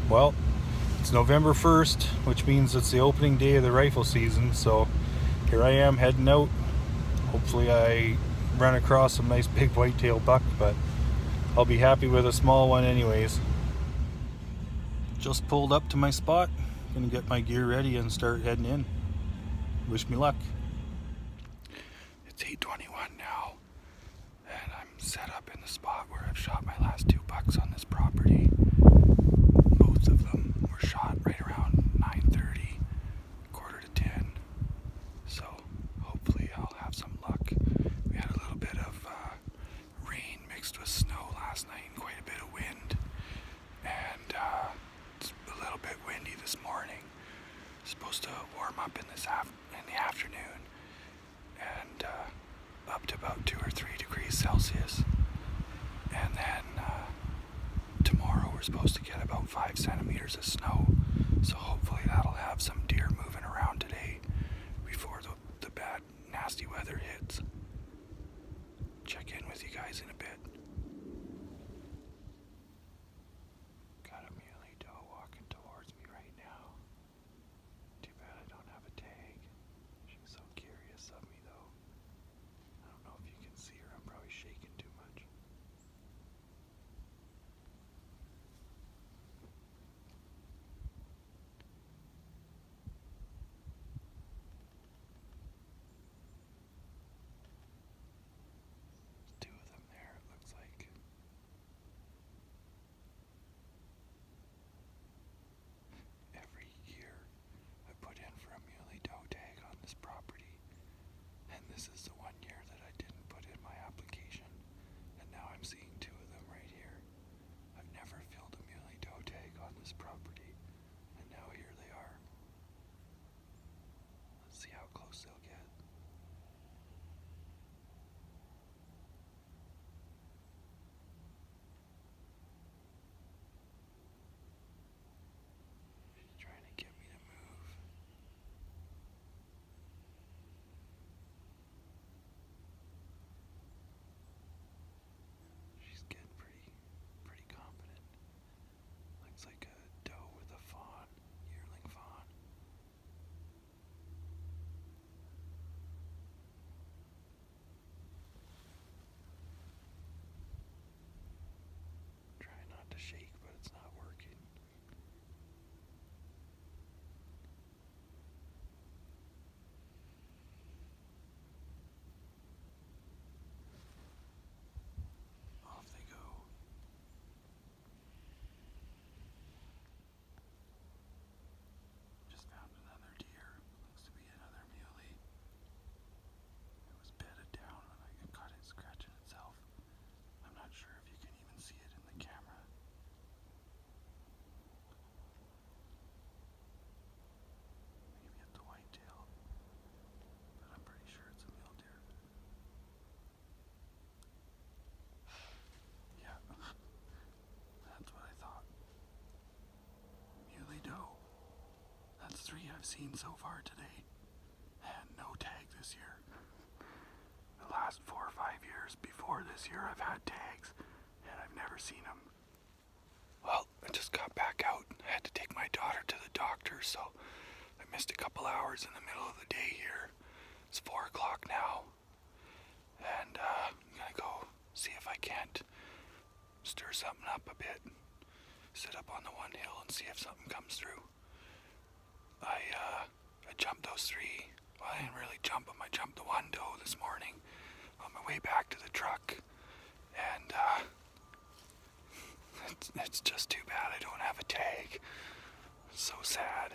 Well, it's November 1st, which means it's the opening day of the rifle season, so here I am heading out. Hopefully I run across some nice big whitetail buck, but I'll be happy with a small one anyways. Just pulled up to my spot, gonna get my gear ready and start heading in. Wish me luck. It's 8:21 now, and I'm set up in the spot where I've shot my last 2 bucks on this property. Both of them were shot right around 9:30, quarter to 10. So hopefully I'll have some luck. We had a little bit of rain mixed with snow last night and quite a bit of wind. And it's a little bit windy this morning. It's supposed to warm up in the afternoon and up to about 2 or 3 degrees Celsius. And then tomorrow we're supposed to get about 5 centimeters of snow. So hopefully that'll have some deer moving around today before the bad, nasty weather hits. Check in with you guys in a bit. Got a muley doe walking towards me right now. Too bad I don't have a tag. She's so curious of me though. I don't know if you can see her. I'm probably shaking too much. There's 2 of them there, it looks like. Every year I put in for a muley doe tag on this property, and this is the one year that I didn't put in my application, and now I'm seeing 2 of them right here. I've never filled a muley doe tag on this property, and now here they are. Let's see how close they'll get. She's trying to get me to move. She's getting pretty confident. Looks like a doe with a fawn, yearling fawn. Trying not to shake, but it's not working. Off they go. Just found another deer. Looks to be another muley. It was bedded down and I caught it scratching itself. I'm not sure if you can even see it in the camera. Maybe it's a whitetail, but I'm pretty sure it's a mule deer. Yeah, that's what I thought. Muley doe. That's 3 I've seen so far today, and no tag this year. The last 4 or 5 years before this year I've had tags, and I've never seen them. Well, I just got back out. I had to take my daughter to the doctor, so I missed a couple hours in the middle of the day here. It's 4 o'clock now, and I'm gonna go see if I can't stir something up a bit. Sit up on the one hill and see if something comes through. I jumped those 3. Well, I didn't really jump them. I jumped the one doe this morning on my way back to the truck, and it's just too bad I don't have a tag. It's so sad.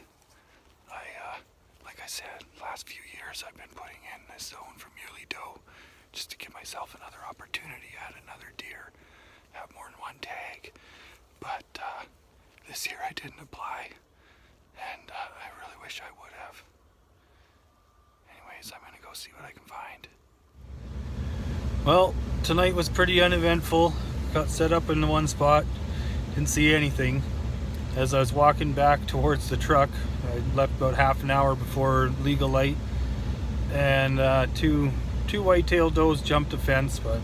Like I said, last few years I've been putting in this zone for muley doe just to give myself another opportunity at another deer, have more than 1 tag. But this year I didn't apply, and I really wish I would have. Anyways, I'm gonna go see what I can find. Well, tonight was pretty uneventful. Got set up in the one spot, didn't see anything. As I was walking back towards the truck, I left about half an hour before legal light, and two white-tailed does jumped a fence, but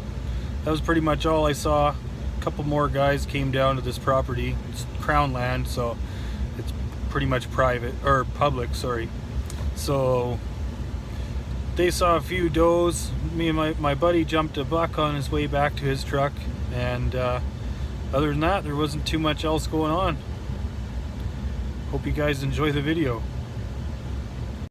that was pretty much all I saw. couple more guys came down to this property. It's crown land, so it's pretty much private, or public, sorry. So they saw a few does. Me and my buddy jumped a buck on his way back to his truck, and other than that, there wasn't too much else going on. Hope you guys enjoy the video.